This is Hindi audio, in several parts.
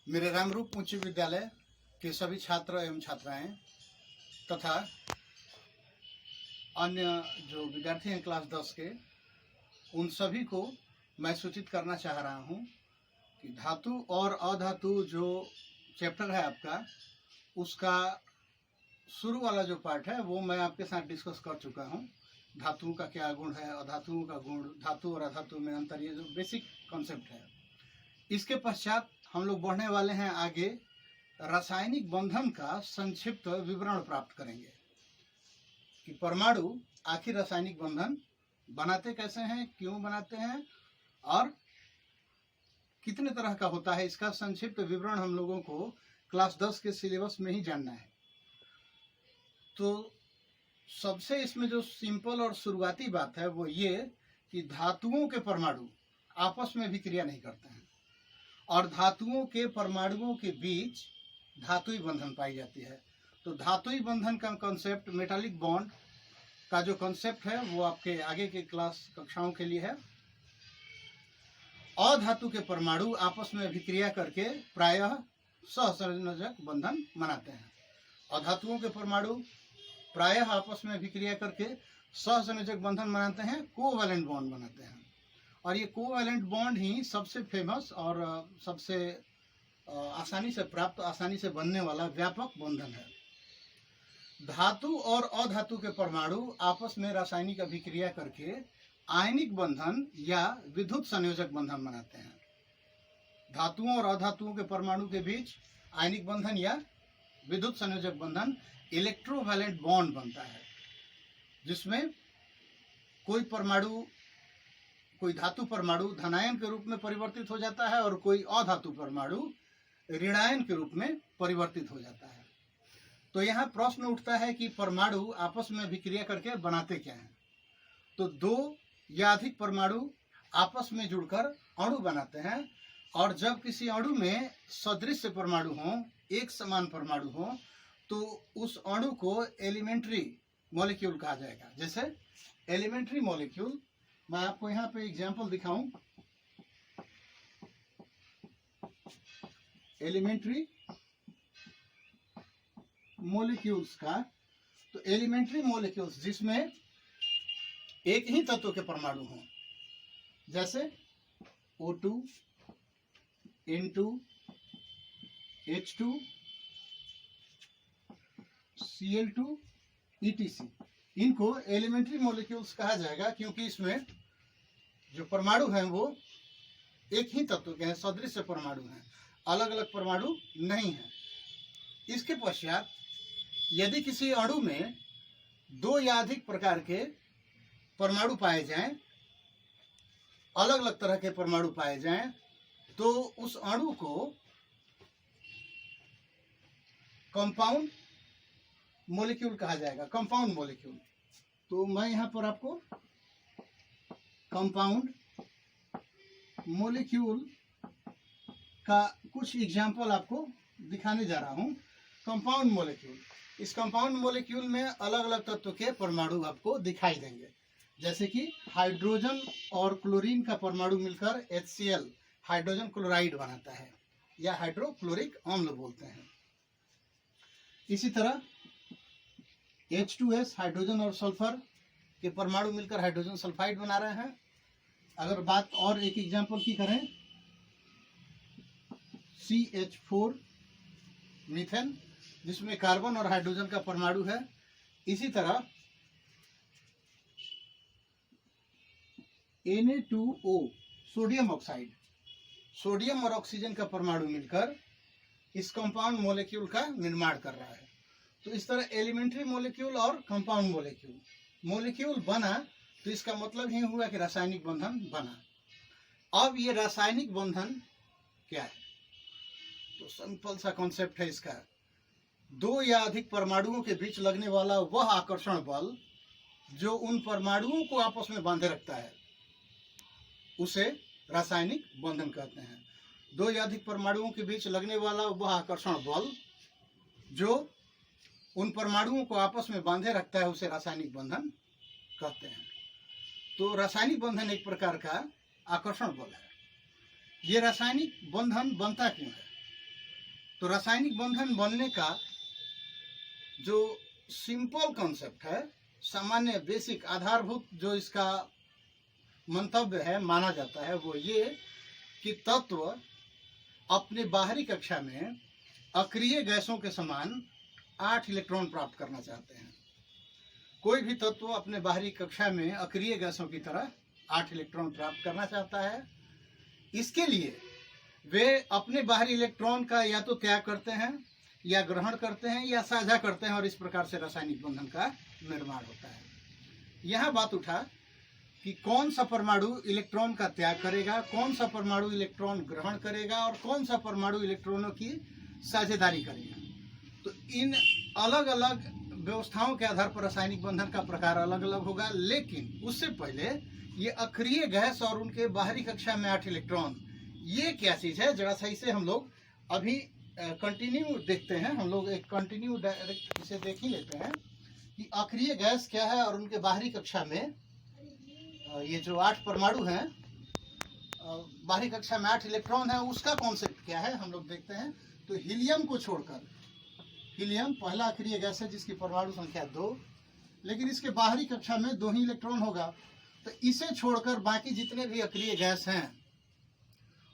मेरे रामरूप उच्च विद्यालय के सभी छात्र एवं छात्राएं तथा अन्य जो विद्यार्थी हैं क्लास 10 के, उन सभी को मैं सूचित करना चाह रहा हूं कि धातु और अधातु जो चैप्टर है आपका, उसका शुरू वाला जो पार्ट है वो मैं आपके साथ डिस्कस कर चुका हूं। धातुओं का क्या गुण है, अधातुओं का गुण, धातु और अधातु में अंतर, ये जो बेसिक कॉन्सेप्ट है। इसके पश्चात हम लोग बढ़ने वाले हैं आगे, रासायनिक बंधन का संक्षिप्त विवरण प्राप्त करेंगे कि परमाणु आखिर रासायनिक बंधन बनाते कैसे हैं, क्यों बनाते हैं और कितने तरह का होता है। इसका संक्षिप्त विवरण हम लोगों को क्लास 10 के सिलेबस में ही जानना है। तो सबसे इसमें जो सिंपल और शुरुआती बात है वो ये कि धातुओं के परमाणु आपस में भी क्रिया नहीं करते हैं और धातुओं के परमाणुओं के बीच धातुई बंधन पाई जाती है। तो धातुई बंधन का कॉन्सेप्ट, मेटालिक बॉन्ड का जो कॉन्सेप्ट है वो आपके आगे के क्लास कक्षाओं के लिए है। अधातु के परमाणु आपस में अभिक्रिया करके प्रायः सहसंयोजक बंधन बनाते हैं। अधातुओं के परमाणु प्रायः आपस में अभिक्रिया करके सहसंयोजक बंधन बनाते हैं, कोवैलेंट बॉन्ड बनाते हैं। और ये कोवैलेंट बॉन्ड ही सबसे फेमस और सबसे आसानी से प्राप्त, आसानी से बनने वाला व्यापक बंधन है। धातु और अधातु के परमाणु आपस में रासायनिक अभिक्रिया करके आयनिक बंधन या विद्युत संयोजक बंधन बनाते हैं। धातुओं और अधातुओं के परमाणु के बीच आयनिक बंधन या विद्युत संयोजक बंधन, इलेक्ट्रोवैलेंट बॉन्ड बनता है, जिसमें कोई धातु परमाणु धनायन के रूप में परिवर्तित हो जाता है और कोई अधातु परमाणु ऋणायन के रूप में परिवर्तित हो जाता है। तो यहाँ प्रश्न उठता है कि परमाणु आपस में अभिक्रिया करके बनाते क्या हैं। तो दो या अधिक परमाणु आपस में जुड़कर अणु बनाते हैं, और जब किसी अणु में सदृश परमाणु हो, एक समान परमाणु हो, तो उस अणु को एलिमेंट्री मॉलिक्यूल कहा जाएगा। जैसे एलिमेंट्री मॉलिक्यूल, मैं आपको यहाँ पे एग्जांपल दिखाऊं, एलिमेंट्री मॉलिक्यूल्स का। तो एलिमेंट्री मॉलिक्यूल्स जिसमें एक ही तत्व के परमाणु हों, जैसे O2, N2, H2, Cl2, etc. इनको एलिमेंट्री मॉलिक्यूल्स कहा जाएगा, क्योंकि इसमें जो परमाणु हैं वो एक ही तत्व के हैं, सदृश परमाणु हैं, अलग अलग परमाणु नहीं हैं। इसके पश्चात यदि किसी अणु में दो या अधिक प्रकार के परमाणु पाए जाएं, अलग अलग तरह के परमाणु पाए जाएं, तो उस अणु को कंपाउंड मॉलिक्यूल कहा जाएगा, कंपाउंड मॉलिक्यूल। तो मैं यहाँ पर आपको कंपाउंड मॉलिक्यूल का कुछ एग्जाम्पल आपको दिखाने जा रहा हूँ। कंपाउंड मॉलिक्यूल, इस कंपाउंड मॉलिक्यूल में अलग अलग तत्व के परमाणु आपको दिखाई देंगे, जैसे कि हाइड्रोजन और क्लोरीन का परमाणु मिलकर HCl हाइड्रोजन क्लोराइड बनाता है, या हाइड्रोक्लोरिक अम्ल बोलते हैं। इसी तरह H2S हाइड्रोजन और सल्फर के परमाणु मिलकर हाइड्रोजन सल्फाइड बना रहे हैं। अगर बात और एक एग्जांपल की करें, CH4 मीथेन, जिसमें कार्बन और हाइड्रोजन का परमाणु है। इसी तरह Na2O सोडियम ऑक्साइड, सोडियम और ऑक्सीजन का परमाणु मिलकर इस कंपाउंड मॉलिक्यूल का निर्माण कर रहा है। तो इस तरह एलिमेंट्री मॉलिक्यूल और कंपाउंड मॉलिक्यूल बना, तो इसका मतलब ही हुआ कि रासायनिक बंधन बना। अब ये रासायनिक बंधन क्या है? तो सिंपल सा कॉन्सेप्ट है इसका। दो या अधिक परमाणुओं के बीच लगने वाला वह आकर्षण बल जो उन परमाणुओं को आपस में बांधे रखता है, उसे रासायनिक बंधन कहते हैं। दो या अधिक परमाणुओं के बीच लगने वाला वह आकर्षण बल जो उन परमाणुओं को आपस में बांधे रखता है, उसे रासायनिक बंधन कहते हैं। तो रासायनिक बंधन एक प्रकार का आकर्षण बल है। ये रासायनिक बंधन बनता क्यों है? तो रासायनिक बंधन बनने का जो सिंपल कॉन्सेप्ट है, सामान्य बेसिक आधारभूत जो इसका मंतव्य है माना जाता है, वो ये कि तत्व अपने बाहरी कक्षा में अक्रिय गैसों के समान 8 इलेक्ट्रॉन प्राप्त करना चाहते हैं। कोई भी तत्व अपने बाहरी कक्षा में अक्रिय गैसों की तरह 8 इलेक्ट्रॉन प्राप्त करना चाहता है। इसके लिए वे अपने बाहरी इलेक्ट्रॉन का या तो त्याग करते हैं या ग्रहण करते हैं या साझा करते हैं, और इस प्रकार से रासायनिक बंधन का निर्माण होता है। यह बात उठा कि कौन सा परमाणु इलेक्ट्रॉन का त्याग करेगा, कौन सा परमाणु इलेक्ट्रॉन ग्रहण करेगा और कौन सा परमाणु इलेक्ट्रॉनों की साझेदारी करेगा। तो इन अलग अलग व्यवस्थाओं के आधार पर रासायनिक बंधन का प्रकार अलग अलग होगा। लेकिन उससे पहले ये अक्रिय गैस और उनके बाहरी कक्षा में 8 इलेक्ट्रॉन, ये क्या चीज है, जरा सा इसे हम लोग अभी कंटिन्यू देखते हैं। हम लोग एक कंटिन्यू डायरेक्ट इसे देख ही लेते हैं कि अक्रिय गैस क्या है और उनके बाहरी कक्षा में ये जो 8 परमाणु हैं, बाहरी कक्षा में 8 इलेक्ट्रॉन है, उसका कॉन्सेप्ट क्या है हम लोग देखते हैं। तो हीलियम को छोड़कर, हीलियम पहला अक्रिय गैस है जिसकी परमाणु संख्या 2, लेकिन इसके बाहरी कक्षा में 2 ही इलेक्ट्रॉन होगा। तो इसे छोड़कर बाकी जितने भी अक्रिय गैस हैं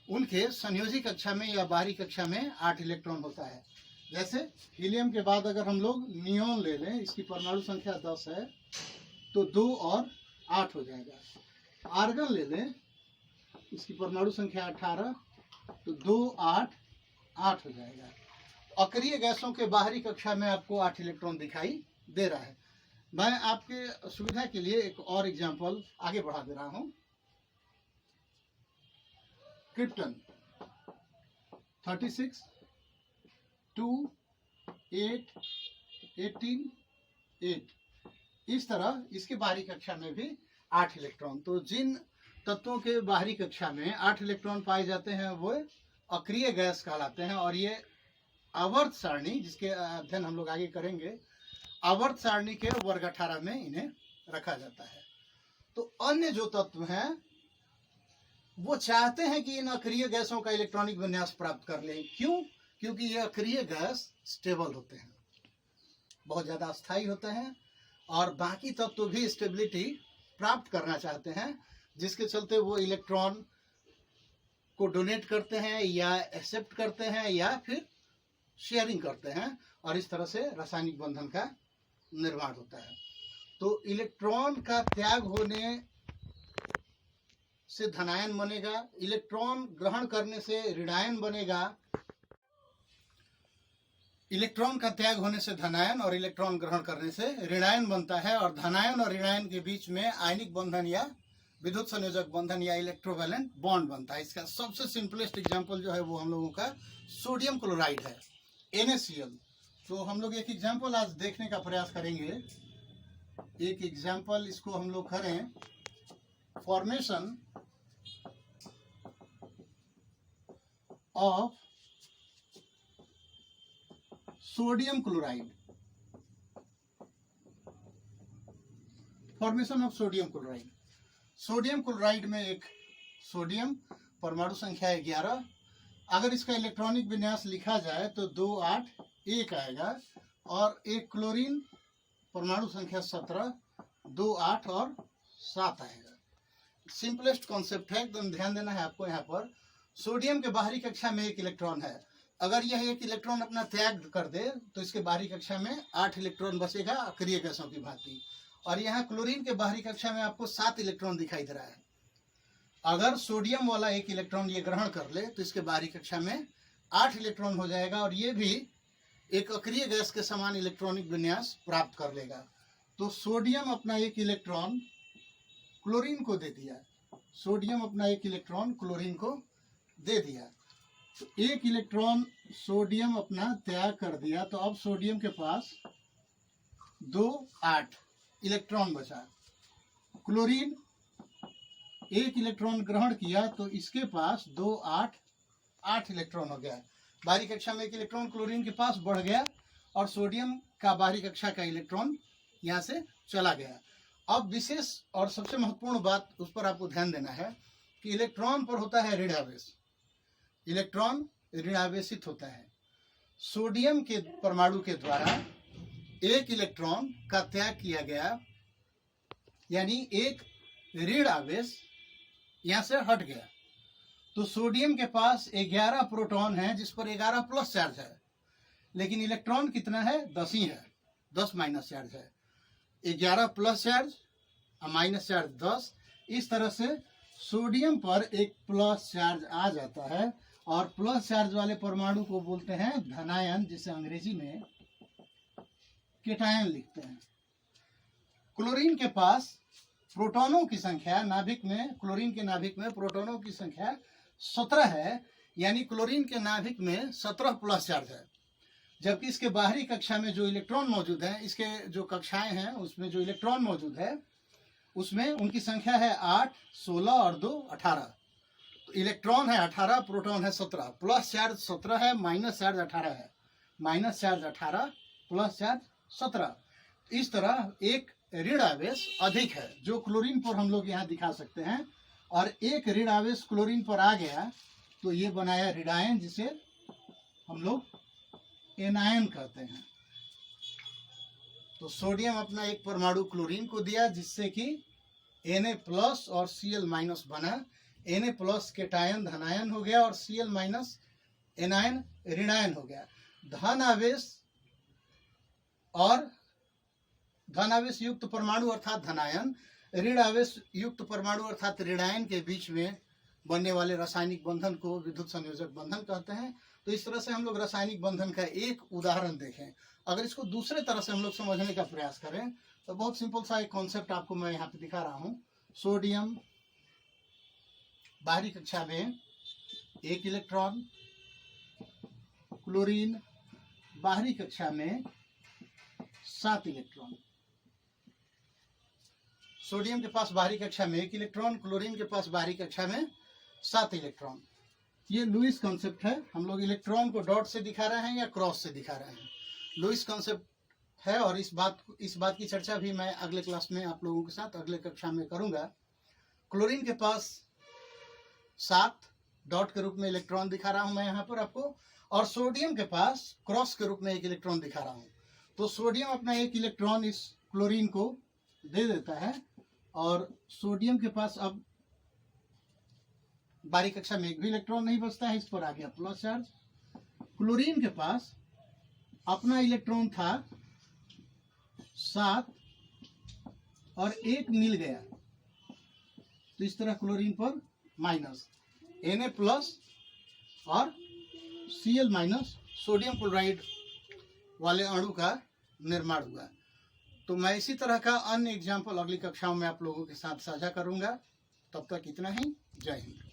उनके संयोजी कक्षा में या बाहरी कक्षा में 8 इलेक्ट्रॉन होता है। जैसे हीलियम के बाद अगर हम लोग नियोन ले लें, इसकी परमाणु संख्या 10 है, तो 2 और 8 हो जाएगा। आर्गन ले लें, इसकी परमाणु संख्या 18, तो 2 8 8 हो जाएगा। अक्रिय गैसों के बाहरी कक्षा में आपको 8 इलेक्ट्रॉन दिखाई दे रहा है। मैं आपके सुविधा के लिए एक और एग्जांपल आगे बढ़ा दे रहा हूं। क्रिप्टन 36 2 8 18 8, इस तरह इसके बाहरी कक्षा में भी 8 इलेक्ट्रॉन। तो जिन तत्वों के बाहरी कक्षा में 8 इलेक्ट्रॉन पाए जाते हैं वो अक्रिय गैस कहलाते हैं। और ये आवर्त सारणी, जिसके अध्ययन हम लोग आगे करेंगे, आवर्त सारणी के वर्ग 18 में इन्हें रखा जाता है। तो अन्य जो तत्व हैं वो चाहते हैं कि इन अक्रिय गैसों का इलेक्ट्रॉनिक विन्यास प्राप्त कर लें। क्यों? क्योंकि ये अक्रिय गैस स्टेबल होते हैं, बहुत ज्यादा स्थायी होते हैं, और बाकी तत्व भी स्टेबिलिटी प्राप्त करना चाहते हैं, जिसके चलते वो इलेक्ट्रॉन को डोनेट करते हैं या एक्सेप्ट करते हैं या फिर शेयरिंग करते हैं, और इस तरह से रासायनिक बंधन का निर्माण होता है। तो इलेक्ट्रॉन का त्याग होने से धनायन बनेगा, इलेक्ट्रॉन ग्रहण करने से ऋणायन बनेगा। इलेक्ट्रॉन का त्याग होने से धनायन और इलेक्ट्रॉन ग्रहण करने से ऋणायन बनता है, और धनायन और ऋणायन के बीच में आयनिक बंधन या विद्युत संयोजक बंधन या इलेक्ट्रोवैलेंट बॉन्ड बनता है। इसका सबसे सिंपलेस्ट एग्जांपल जो है वो हम लोगों का सोडियम क्लोराइड है, NaCl। तो हम लोग एक एग्जांपल आज देखने का प्रयास करेंगे। एक एग्जांपल इसको हम लोग करें, formation of sodium chloride. Formation of sodium chloride. Sodium chloride में एक सोडियम परमाणु संख्या 11, अगर इसका इलेक्ट्रॉनिक विन्यास लिखा जाए तो 2 8 1 आएगा, और एक क्लोरीन परमाणु संख्या 17 2 8 और 7 आएगा। सिंपलेस्ट कॉन्सेप्ट है, एकदम ध्यान देना है आपको। यहाँ पर सोडियम के बाहरी कक्षा में 1 इलेक्ट्रॉन है, अगर यह 1 इलेक्ट्रॉन अपना त्याग कर दे तो इसके बाहरी कक्षा में 8 इलेक्ट्रॉन बचेगा अक्रिय गैसों की भांति। और यहाँ क्लोरीन के बाहरी कक्षा में आपको 7 इलेक्ट्रॉन दिखाई दे रहा है। अगर सोडियम वाला 1 इलेक्ट्रॉन ये ग्रहण कर ले तो इसके बाहरी कक्षा में 8 इलेक्ट्रॉन हो जाएगा, और ये भी एक अक्रिय गैस के समान इलेक्ट्रॉनिक विन्यास प्राप्त कर लेगा। तो सोडियम अपना 1 इलेक्ट्रॉन क्लोरीन को दे दिया, सोडियम अपना 1 इलेक्ट्रॉन क्लोरीन को दे दिया। तो 1 इलेक्ट्रॉन सोडियम अपना त्याग कर दिया, तो अब सोडियम के पास 2 8 इलेक्ट्रॉन बचा। क्लोरीन 1 इलेक्ट्रॉन ग्रहण किया तो इसके पास 2 8 8 इलेक्ट्रॉन हो गया। बाहरी कक्षा में 1 इलेक्ट्रॉन क्लोरीन के पास बढ़ गया, और सोडियम का बाहरी कक्षा का इलेक्ट्रॉन यहाँ से चला गया। अब विशेष और सबसे महत्वपूर्ण बात उस पर आपको ध्यान देना है कि इलेक्ट्रॉन पर होता है ऋणावेश, इलेक्ट्रॉन ऋणावेशित होता है। सोडियम के परमाणु के द्वारा एक इलेक्ट्रॉन का त्याग किया गया, यानी एक ऋण आवेश यहां से हट गया। तो सोडियम के पास 11 प्रोटॉन है जिस पर 11 प्लस चार्ज है, लेकिन इलेक्ट्रॉन कितना है? 10 ही है, 10 माइनस चार्ज है। 11 प्लस चार्ज और माइनस चार्ज 10। इस तरह से सोडियम पर एक प्लस चार्ज आ जाता है और प्लस चार्ज वाले परमाणु को बोलते हैं धनायन, जिसे अंग्रेजी में केटायन लिखते हैं। क्लोरीन के पास प्रोटॉनों की संख्या नाभिक में, क्लोरीन के नाभिक में प्रोटॉनों की संख्या 17 है, यानी क्लोरीन के नाभिक में 17 प्लस चार्ज है। जबकि इसके बाहरी कक्षा में जो इलेक्ट्रॉन मौजूद है, इसके जो कक्षाएं हैं उसमें जो इलेक्ट्रॉन मौजूद है उसमें उनकी संख्या है 8, 16 और 2 18। तो इलेक्ट्रॉन है 18, प्रोटॉन है 17, प्लस चार्ज 17 है, माइनस चार्ज 18 है, माइनस चार्ज 18 प्लस चार्ज 17। इस तरह एक ऋण आवेश अधिक है जो क्लोरीन पर हम लोग यहाँ दिखा सकते हैं, और एक ऋण आवेश क्लोरीन पर आ गया तो ये बनाया ऋणायन, जिसे हम लोग एनायन कहते हैं। तो सोडियम अपना एक परमाणु क्लोरीन को दिया जिससे कि Na प्लस और Cl माइनस बना। Na प्लस केटायन धनायन हो गया और Cl माइनस एनायन ऋणायन हो गया। धन आवेश और धन आवेश युक्त परमाणु अर्थात धनायन, ऋण आवेश युक्त परमाणु अर्थात ऋणायन के बीच में बनने वाले रासायनिक बंधन को विद्युत संयोजक बंधन कहते हैं। तो इस तरह से हम लोग रासायनिक बंधन का एक उदाहरण देखें। अगर इसको दूसरे तरह से हम लोग समझने का प्रयास करें तो बहुत सिंपल सा एक कॉन्सेप्ट आपको मैं यहाँ पे दिखा रहा हूँ। सोडियम बाहरी कक्षा में 1 इलेक्ट्रॉन, क्लोरीन बाहरी कक्षा में 7 इलेक्ट्रॉन। सोडियम के पास बाहरी कक्षा में 1 इलेक्ट्रॉन, क्लोरीन के पास बाहरी कक्षा में 7 इलेक्ट्रॉन। ये लुईस कॉन्सेप्ट है। हम लोग इलेक्ट्रॉन को डॉट से दिखा रहे हैं या क्रॉस से दिखा रहे हैं, लुईस कॉन्सेप्ट है। और इस बात की चर्चा भी मैं अगले क्लास में आप लोगों के साथ अगले कक्षा में करूंगा। क्लोरीन के पास 7 डॉट के रूप में इलेक्ट्रॉन दिखा रहा हूं मैं यहाँ पर आपको, और सोडियम के पास क्रॉस के रूप में 1 इलेक्ट्रॉन दिखा रहा हूं। तो सोडियम अपना 1 इलेक्ट्रॉन इस क्लोरीन को दे देता है और सोडियम के पास अब बाहरी कक्षा में 1 भी इलेक्ट्रॉन नहीं बचता है, इस पर आ गया प्लस चार्ज। क्लोरीन के पास अपना इलेक्ट्रॉन था 7 और 1 मिल गया, तो इस तरह क्लोरीन पर माइनस, Na प्लस और Cl माइनस सोडियम क्लोराइड वाले अणु का निर्माण हुआ। तो मैं इसी तरह का अन्य एग्जाम्पल अगली कक्षाओं में आप लोगों के साथ साझा करूंगा। तब तक इतना ही। जय हिंद।